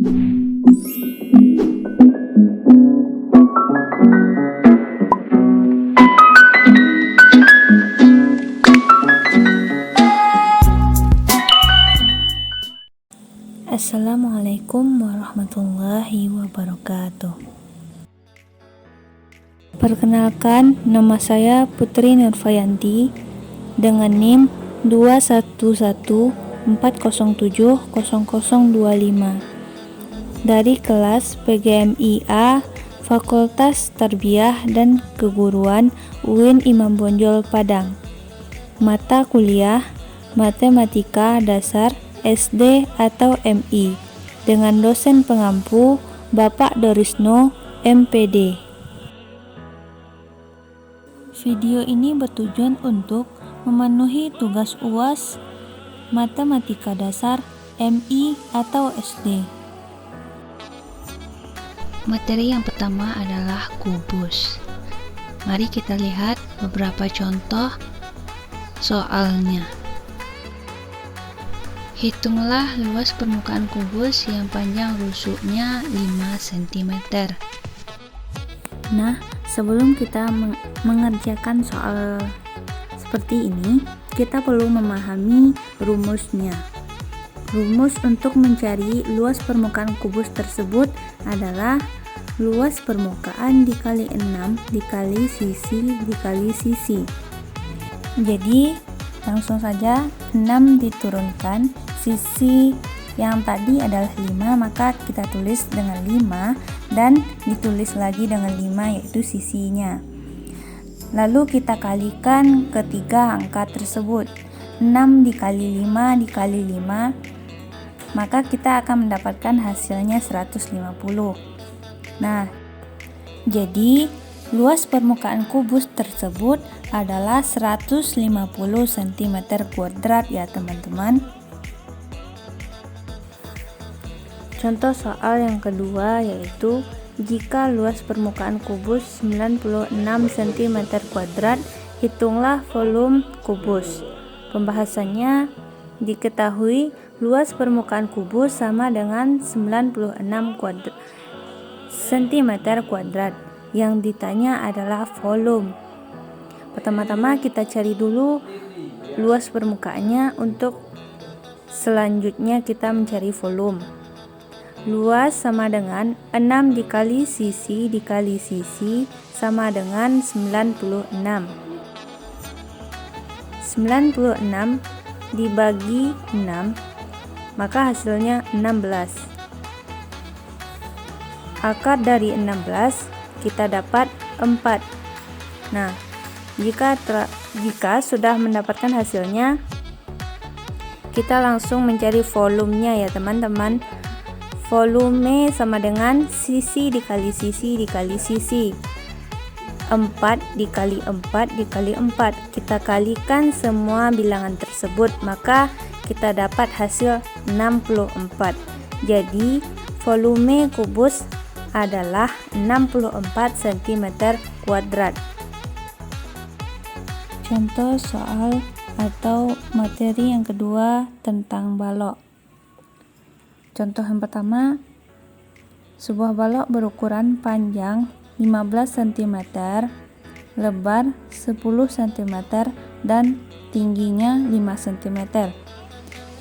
Assalamualaikum warahmatullahi wabarakatuh. Perkenalkan, nama saya Putri Nurfayanti dengan NIM 21140700025 dari kelas PGMI-A Fakultas Tarbiyah dan Keguruan UIN Imam Bonjol Padang. Mata kuliah Matematika Dasar SD atau MI dengan dosen pengampu Bapak Dorisno MPD. Video ini bertujuan untuk memenuhi tugas UAS Matematika Dasar MI atau SD. Materi yang pertama adalah kubus. Mari kita lihat beberapa contoh soalnya. Hitunglah luas permukaan kubus yang panjang rusuknya 5 cm. Nah, sebelum kita mengerjakan soal seperti ini, kita perlu memahami rumusnya. Rumus untuk mencari luas permukaan kubus tersebut adalah luas permukaan dikali 6 dikali sisi dikali sisi. Jadi, langsung saja 6 diturunkan, sisi yang tadi adalah 5, maka kita tulis dengan 5 dan ditulis lagi dengan 5 yaitu sisinya. Lalu kita kalikan ketiga angka tersebut. 6 dikali 5 dikali 5, maka kita akan mendapatkan hasilnya 150. Nah, jadi luas permukaan kubus tersebut adalah 150 cm² ya teman-teman. Contoh soal yang kedua yaitu jika luas permukaan kubus 96 cm², hitunglah volume kubus. Pembahasannya, diketahui luas permukaan kubus sama dengan 96 cm². Yang ditanya adalah volume. Pertama-tama kita cari dulu luas permukaannya, untuk selanjutnya kita mencari volume. Luas sama dengan 6 dikali sisi dikali sisi sama dengan 96. 96 dibagi 6, maka hasilnya 16. Akar dari 16 kita dapat 4. Nah, jika sudah mendapatkan hasilnya, kita langsung mencari volumenya ya teman-teman. Volume sama dengan sisi dikali sisi dikali sisi. 4 dikali 4 dikali 4. Kita kalikan semua bilangan tersebut, maka kita dapat hasil 64. Jadi, volume kubus adalah 64 cm². Contoh soal atau materi yang kedua tentang balok. Contoh yang pertama, sebuah balok berukuran panjang 15 cm, lebar 10 cm, dan tingginya 5 cm.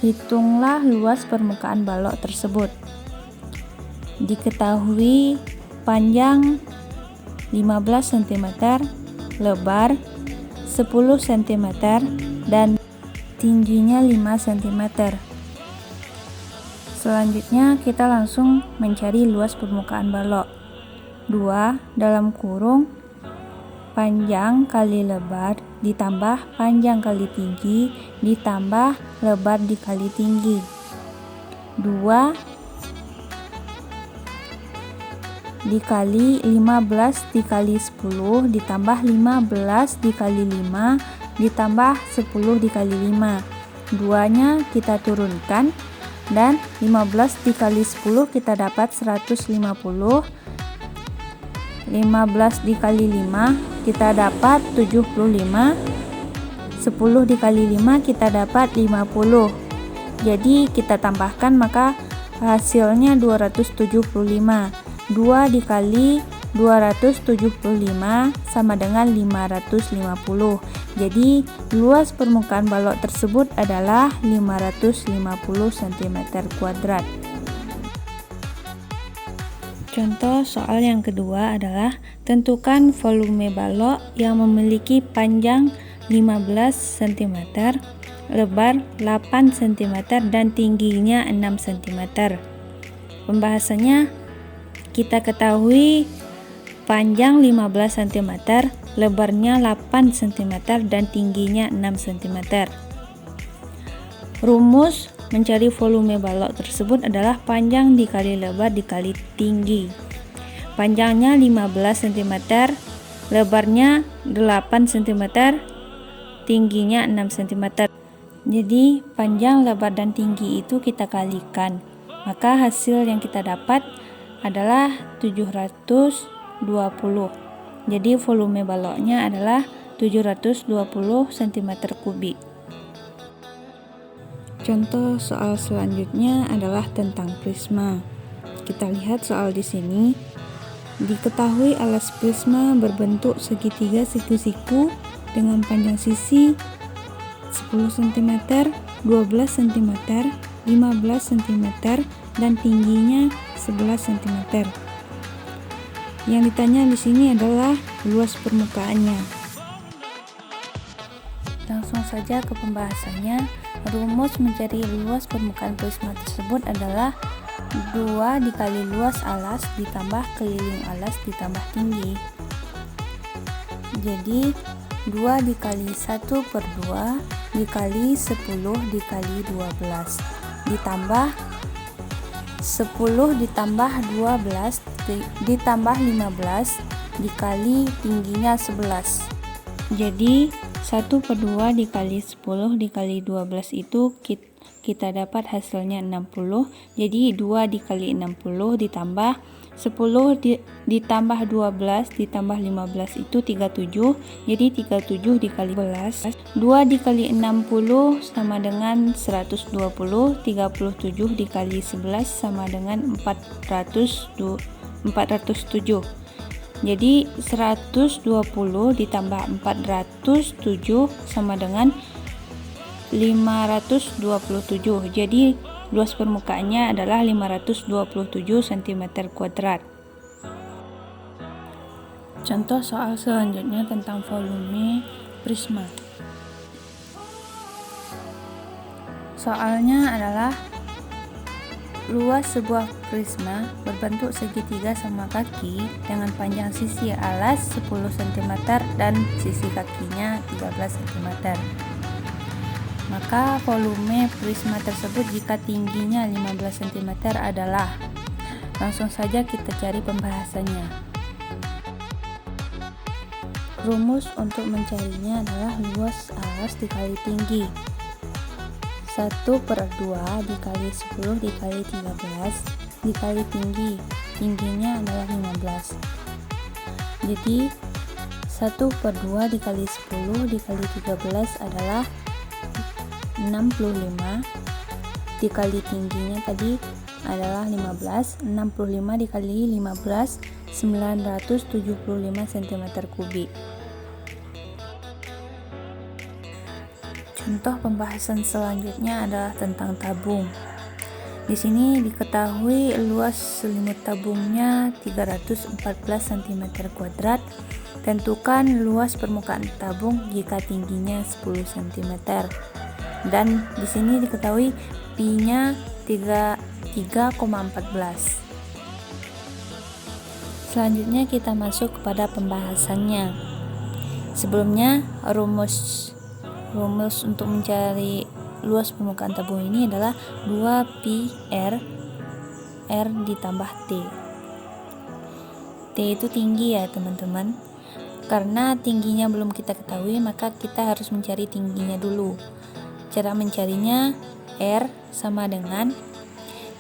Hitunglah luas permukaan balok tersebut. Diketahui panjang 15 cm, lebar 10 cm, dan tingginya 5 cm. Selanjutnya kita langsung mencari luas permukaan balok. 2 dalam kurung panjang kali lebar ditambah panjang kali tinggi ditambah lebar dikali tinggi. 2 dikali 15 dikali 10 ditambah 15 dikali 5 ditambah 10 dikali 5. 2-nya kita turunkan dan 15 dikali 10 kita dapat 150. 15 dikali 5 kita dapat 75. 10 dikali 5 kita dapat 50. Jadi kita tambahkan, maka hasilnya 275. 2 dikali 275 sama dengan 550. Jadi luas permukaan balok tersebut adalah 550 cm². Contoh soal yang kedua adalah tentukan volume balok yang memiliki panjang 15 cm, lebar 8 cm dan tingginya 6 cm. Pembahasannya, kita ketahui panjang 15 cm, lebarnya 8 cm dan tingginya 6 cm. Rumus mencari volume balok tersebut adalah panjang dikali lebar dikali tinggi. Panjangnya 15 cm, lebarnya 8 cm, tingginya 6 cm. Jadi panjang, lebar, dan tinggi itu kita kalikan. Maka hasil yang kita dapat adalah 720. Jadi volume baloknya adalah 720 cm3. Contoh soal selanjutnya adalah tentang prisma. Kita lihat soal di sini. Diketahui alas prisma berbentuk segitiga siku-siku dengan panjang sisi 10 cm, 12 cm, 15 cm, dan tingginya 11 cm. Yang ditanya di sini adalah luas permukaannya. Langsung saja ke pembahasannya. Rumus mencari luas permukaan prisma tersebut adalah 2 dikali luas alas ditambah keliling alas ditambah tinggi. Jadi 2 dikali 1/2 dikali 10 dikali 12 ditambah 10 ditambah 12 ditambah 15 dikali tingginya 11. Jadi 1/2 dikali 10 dikali 12 itu kita dapat hasilnya 60. Jadi 2 dikali 60 ditambah 10 ditambah 12 ditambah 15 itu 37. Jadi 37 dikali 12. 2 dikali 60 sama dengan 120. 37 dikali 11 sama dengan 407. Jadi 120 ditambah 407 sama dengan 527. Jadi luas permukaannya adalah 527 cm². Contoh soal selanjutnya tentang volume prisma. Soalnya adalah luas sebuah prisma berbentuk segitiga sama kaki dengan panjang sisi alas 10 cm dan sisi kakinya 13 cm. Maka volume prisma tersebut jika tingginya 15 cm adalah. Langsung saja kita cari pembahasannya. Rumus untuk mencarinya adalah luas alas dikali tinggi. 1/2 dikali 10 dikali 13 dikali tinggi. Tingginya adalah 15. Jadi 1/2 dikali 10 dikali 13 adalah 65. Dikali tingginya tadi adalah 15. 65 dikali 15 975 cm3. Contoh pembahasan selanjutnya adalah tentang tabung. Di sini diketahui luas selimut tabungnya 314 cm². Tentukan luas permukaan tabung jika tingginya 10 cm. Dan di sini diketahui pi-nya 3,14. Selanjutnya kita masuk kepada pembahasannya. Sebelumnya rumus untuk mencari luas permukaan tabung ini adalah 2pi R ditambah T. T itu tinggi ya teman-teman. Karena tingginya belum kita ketahui, maka kita harus mencari tingginya dulu. Cara mencarinya, R sama dengan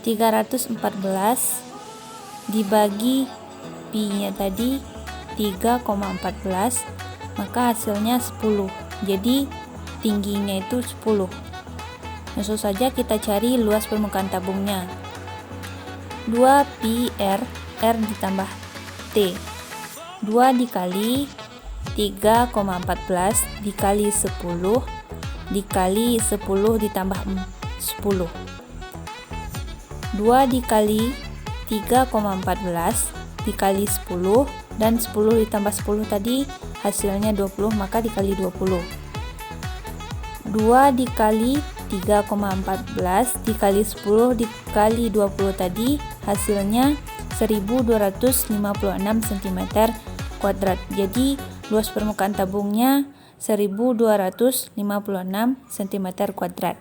314 dibagi pi-nya tadi 3,14, maka hasilnya 10. Jadi tingginya itu 10. Langsung saja kita cari luas permukaan tabungnya. 2 pi R ditambah T. 2 dikali 3,14 dikali 10 dikali 10 ditambah 10. 2 dikali 3,14 dikali 10 dan 10 ditambah 10 tadi hasilnya 20, maka dikali 20. 2 dikali 3,14 dikali 10 dikali 20 tadi hasilnya 1256 cm kuadrat. Jadi luas permukaan tabungnya 1256 cm kuadrat.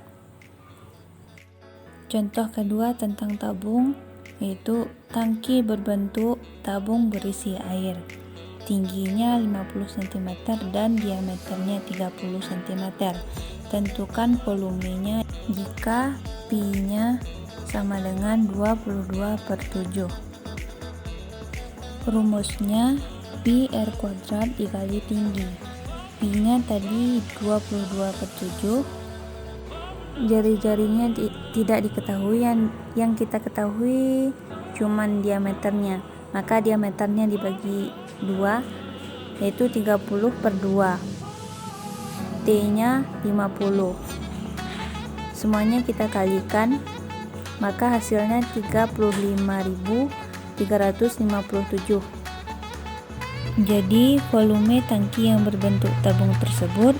Contoh kedua tentang tabung, yaitu tangki berbentuk tabung berisi air. Tingginya 50 cm dan diameternya 30 cm. Tentukan volumenya jika pi-nya sama dengan 22/7. Rumusnya pi R kuadrat dikali tinggi. Pi-nya tadi 22/7. Jari-jarinya tidak diketahui, yang kita ketahui cuman diameternya. Maka diameternya dibagi 2 yaitu 30/2. T-nya 50. Semuanya kita kalikan, maka hasilnya 35.357. Jadi volume tangki yang berbentuk tabung tersebut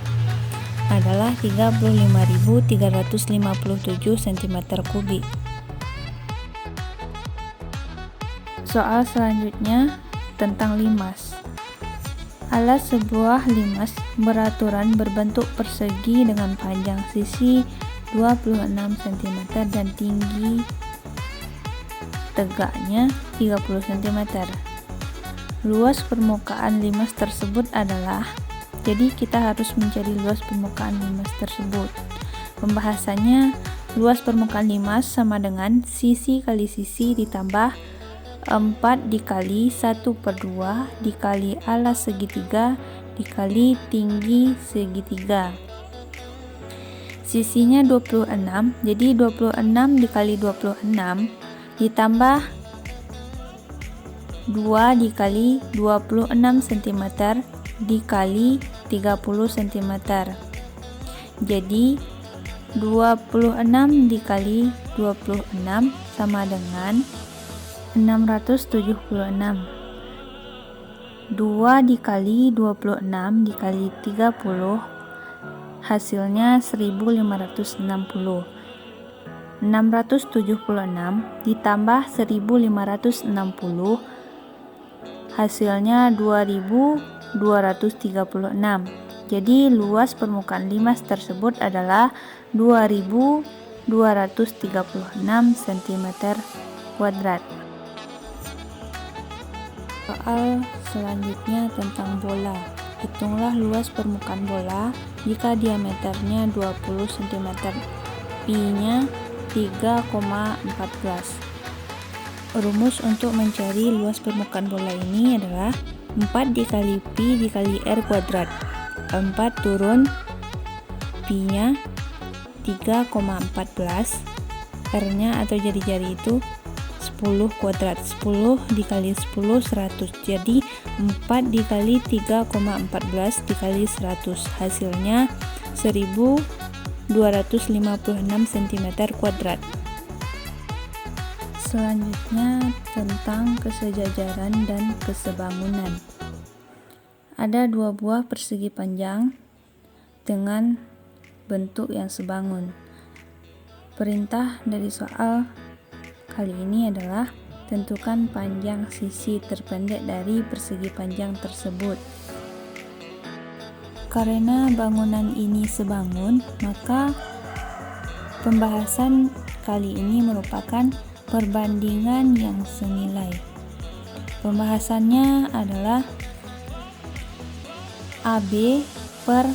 adalah 35.357 cm3. Soal selanjutnya tentang limas. Alas sebuah limas beraturan berbentuk persegi dengan panjang sisi 26 cm dan tinggi tegaknya 30 cm. Luas permukaan limas tersebut adalah, jadi kita harus mencari luas permukaan limas tersebut. Pembahasannya, luas permukaan limas sama dengan sisi kali sisi ditambah 4 dikali 1/2 dikali alas segitiga dikali tinggi segitiga. Sisinya 26, jadi 26 dikali 26 ditambah 2 dikali 26 cm dikali 30 cm. Jadi 26 dikali 26 sama dengan 676. 2 dikali 26 dikali 30 hasilnya 1560. 676 ditambah 1560 hasilnya 2236. Jadi luas permukaan limas tersebut adalah 2236 cm kuadrat. Soal selanjutnya tentang bola. Hitunglah luas permukaan bola jika diameternya 20 cm, pi-nya 3,14. Rumus untuk mencari luas permukaan bola ini adalah 4 dikali pi dikali R kuadrat. 4 turun pi-nya 3,14, R-nya atau jari-jari itu 10 kuadrat. 10 dikali 10 100. Jadi 4 dikali 3,14 dikali 100 hasilnya 1256 cm kuadrat. Selanjutnya tentang kesejajaran dan kesebangunan. Ada dua buah persegi panjang dengan bentuk yang sebangun. Perintah dari soal kali ini adalah tentukan panjang sisi terpendek dari persegi panjang tersebut. Karena bangunan ini sebangun, maka pembahasan kali ini merupakan perbandingan yang senilai. Pembahasannya adalah AB per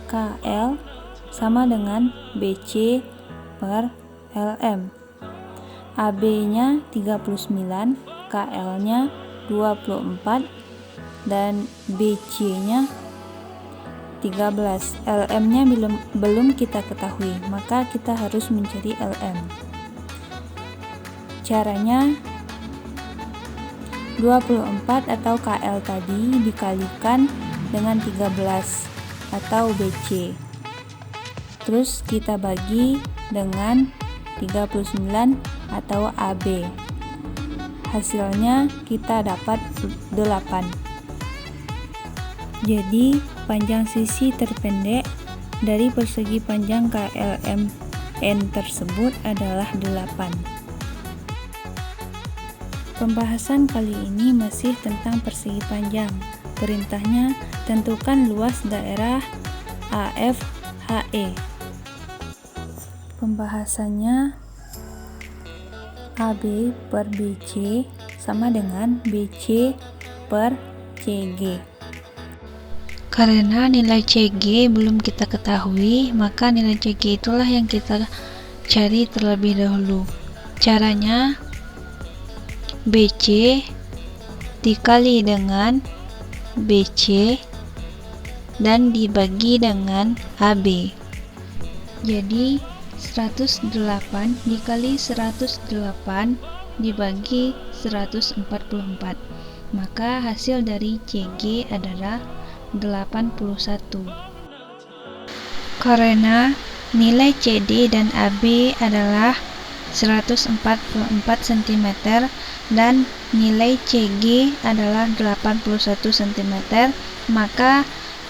KL sama dengan BC per LM. AB-nya 39, KL-nya 24, dan BC-nya 13. LM-nya belum kita ketahui, maka kita harus mencari LM. Caranya 24 atau KL tadi dikalikan dengan 13 atau BC. Terus kita bagi dengan 39 atau AB. Hasilnya kita dapat 8. Jadi panjang sisi terpendek dari persegi panjang KLMN tersebut adalah 8. Pembahasan kali ini masih tentang persegi panjang. Perintahnya, tentukan luas daerah AFHE. Pembahasannya, AB per BC sama dengan BC per CG. Karena nilai CG belum kita ketahui, maka nilai CG itulah yang kita cari terlebih dahulu. Caranya, BC dikali dengan BC dan dibagi dengan AB. Jadi 108 dikali 108 dibagi 144, maka hasil dari CG adalah 81. Karena nilai CD dan AB adalah 144 cm dan nilai CG adalah 81 cm, maka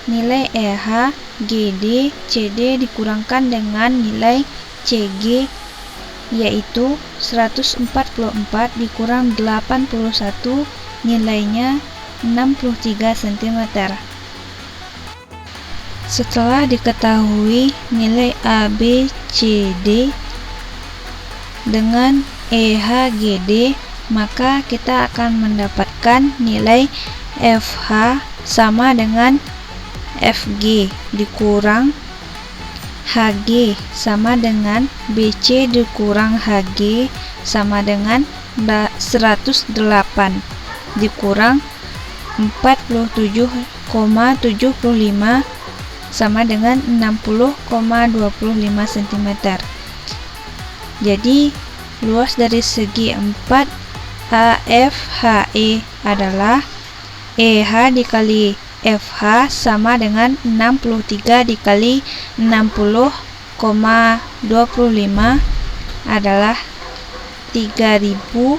nilai EH, GD, CD dikurangkan dengan nilai CG, yaitu 144 dikurang 81, nilainya 63 cm. Setelah diketahui nilai ABCD dengan EHGD, maka kita akan mendapatkan nilai FH sama dengan FG dikurang HG sama dengan BC dikurang HG sama dengan 108 dikurang 47,75 sama dengan 60,25 cm. Jadi luas dari segi 4 AFHE adalah EH dikali FH sama dengan 63 dikali 60,25 adalah 3.795,75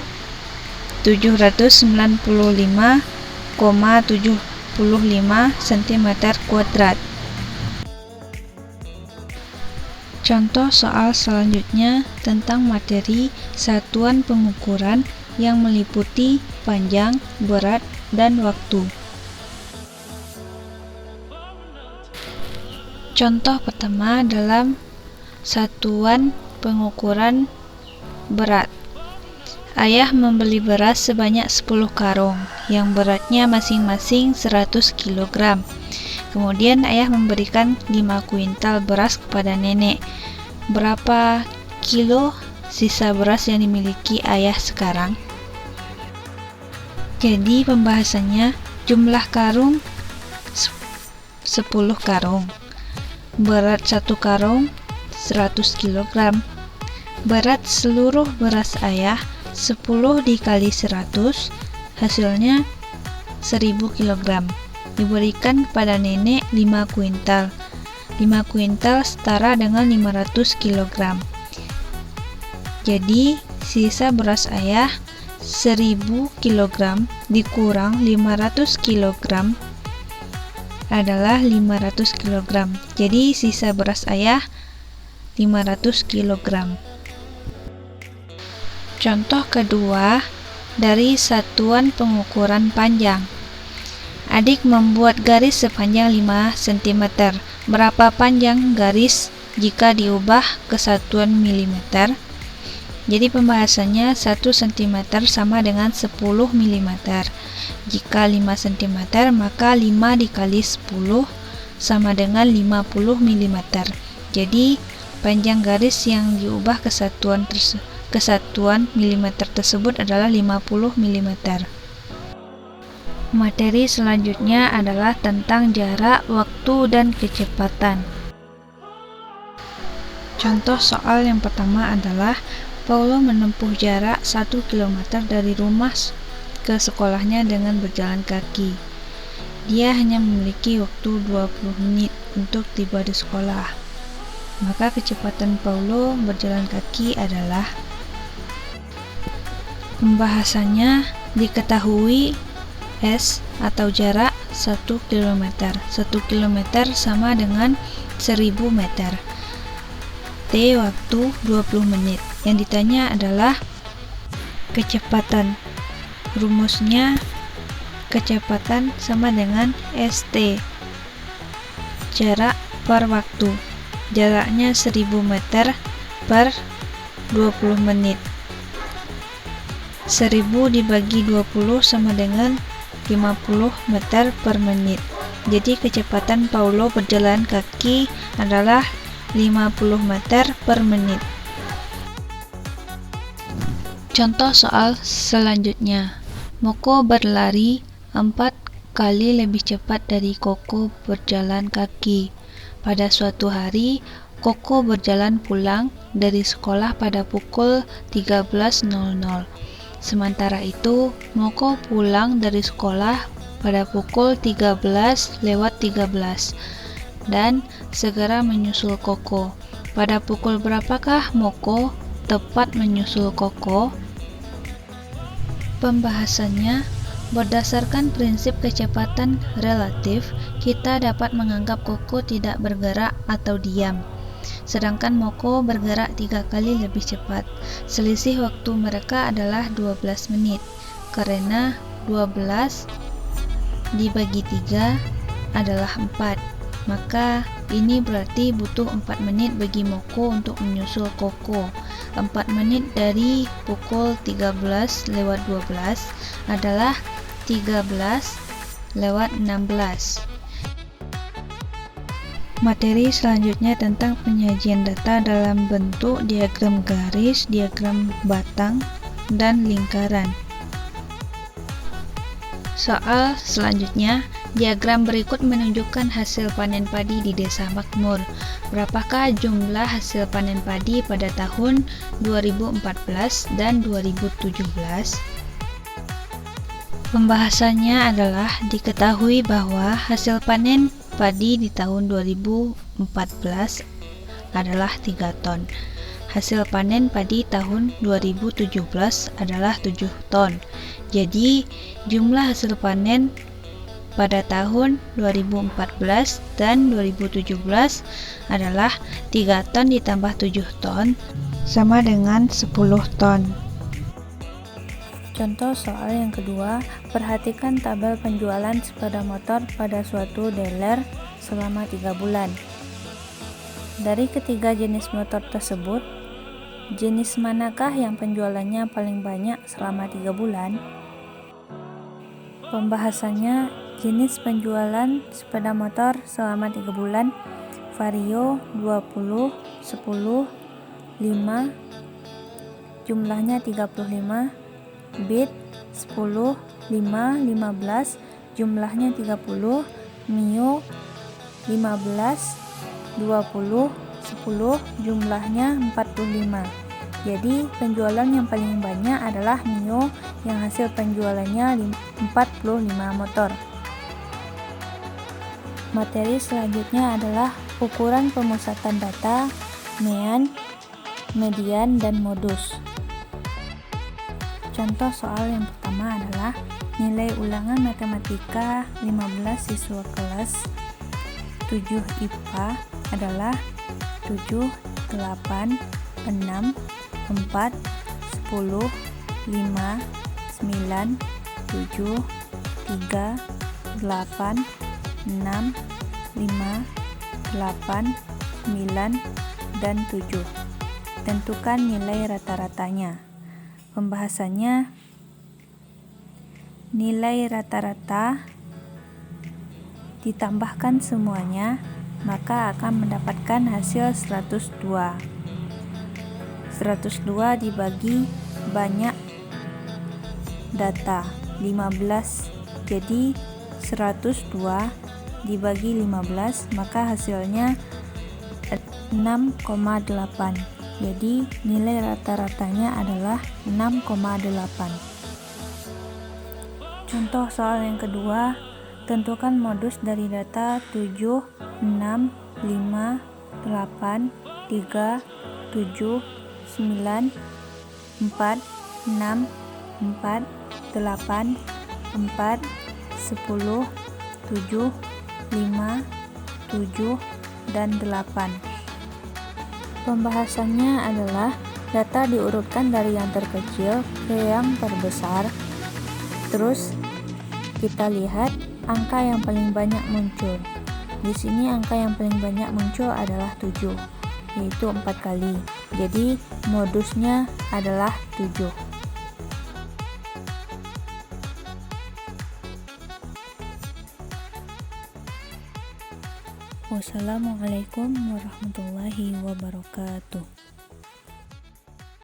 cm². Contoh soal selanjutnya tentang materi satuan pengukuran yang meliputi panjang, berat, dan waktu. Contoh pertama dalam satuan pengukuran berat. Ayah membeli beras sebanyak 10 karung yang beratnya masing-masing 100 kg. Kemudian ayah memberikan 5 kuintal beras kepada nenek. Berapa kilo sisa beras yang dimiliki ayah sekarang? Jadi pembahasannya, jumlah karung 10 karung, berat 1 karung 100 kg. Berat seluruh beras ayah 10 dikali 100, hasilnya 1000 kg. Diberikan kepada nenek 5 kuintal. 5 kuintal setara dengan 500 kg. Jadi sisa beras ayah 1000 kg dikurang 500 kg adalah 500 kg. Jadi sisa beras ayah 500 kg. Contoh kedua dari satuan pengukuran panjang. Adik membuat garis sepanjang 5 cm. Berapa panjang garis jika diubah ke satuan milimeter? Jadi pembahasannya 1 cm sama dengan 10 mm. Jika 5 cm maka 5 dikali 10 sama dengan 50 mm. Jadi panjang garis yang diubah ke satuan milimeter tersebut adalah 50 mm. Materi selanjutnya adalah tentang jarak, waktu, dan kecepatan. Contoh soal yang pertama adalah Paulo menempuh jarak 1 km dari rumah ke sekolahnya dengan berjalan kaki. Dia hanya memiliki waktu 20 menit untuk tiba di sekolah. Maka kecepatan Paulo berjalan kaki adalah, pembahasannya diketahui S atau jarak 1 km. 1 km sama dengan 1000 meter. T waktu 20 menit. Yang ditanya adalah kecepatan. Rumusnya kecepatan sama dengan ST, jarak per waktu. Jaraknya 1000 meter per 20 menit. 1000 dibagi 20 sama dengan 50 meter per menit. Jadi kecepatan Paulo berjalan kaki adalah 50 meter per menit. Contoh soal selanjutnya. Moko berlari 4 kali lebih cepat dari Koko berjalan kaki. Pada suatu hari, Koko berjalan pulang dari sekolah pada pukul 13.00. Sementara itu, Moko pulang dari sekolah pada pukul 13:13 dan segera menyusul Koko. Pada pukul berapakah Moko tepat menyusul Koko? Pembahasannya, berdasarkan prinsip kecepatan relatif, kita dapat menganggap Koko tidak bergerak atau diam, sedangkan Moko bergerak 3 kali lebih cepat. Selisih waktu mereka adalah 12 menit, karena 12 dibagi 3 adalah 4. Maka ini berarti butuh 4 menit bagi Moko untuk menyusul Koko. 4 menit dari pukul 13:12 adalah 13:16. Materi selanjutnya tentang penyajian data dalam bentuk diagram garis, diagram batang, dan lingkaran. Soal selanjutnya, diagram berikut menunjukkan hasil panen padi di Desa Makmur. Berapakah jumlah hasil panen padi pada tahun 2014 dan 2017? Pembahasannya adalah diketahui bahwa hasil panen padi di tahun 2014 adalah 3 ton. Hasil panen padi tahun 2017 adalah 7 ton. Jadi, jumlah hasil panen pada tahun 2014 dan 2017 adalah 3 ton ditambah 7 ton sama dengan 10 ton. Contoh soal yang kedua, perhatikan tabel penjualan sepeda motor pada suatu dealer selama 3 bulan. Dari ketiga jenis motor tersebut, jenis manakah yang penjualannya paling banyak selama 3 bulan? Pembahasannya, jenis penjualan sepeda motor selama 3 bulan, Vario 20, 10, 5, jumlahnya 35, Beat 10, 5, 15, jumlahnya 30, Mio 15, 20, 10, jumlahnya 45. Jadi penjualan yang paling banyak adalah Mio yang hasil penjualannya 45 motor. Materi selanjutnya adalah ukuran pemusatan data, mean, median, dan modus. Contoh soal yang pertama adalah nilai ulangan matematika 15 siswa kelas 7 IPA adalah 7, 8, 6, 4, 10, 5, 9, 7, 3, 8, 6, 5, 8, 9, dan 7. Tentukan nilai rata-ratanya. Pembahasannya, nilai rata-rata ditambahkan semuanya, maka akan mendapatkan hasil 102. 102 dibagi banyak data, 15. Jadi 102 dibagi 15, maka hasilnya 6,8. Jadi nilai rata-ratanya adalah 6,8. Contoh soal yang kedua, tentukan modus dari data 7, 6, 5, 8, 3, 7, 9, 4, 6, 4, 8, 4, 10, 7, 5, 7, dan 8. Pembahasannya adalah data diurutkan dari yang terkecil ke yang terbesar. Terus kita lihat angka yang paling banyak muncul. Di sini angka yang paling banyak muncul adalah 7, yaitu 4 kali. Jadi modusnya adalah 7. Wassalamualaikum warahmatullahi wabarakatuh.